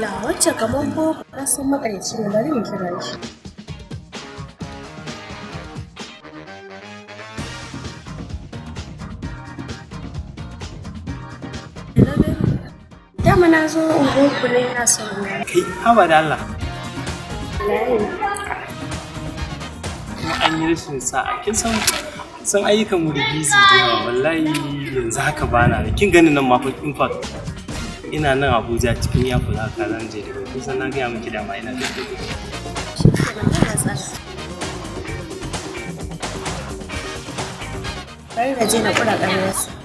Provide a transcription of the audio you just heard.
La wacce kamar ko kasan makarici ne bari mu kira shi. Dama na zo unguwarku ne ina son kai haba da Allah. Kuma an yi rashin sa'a kin san ayyukan mu da busy da yawa wallahi yanzu haka bana da kin ganin nan ma fa in fact ina nan Abuja cikin airport haka zan je daga kusan na gaya miki dama ina da kuɗi. Bari na je na kura ƙaryarsa.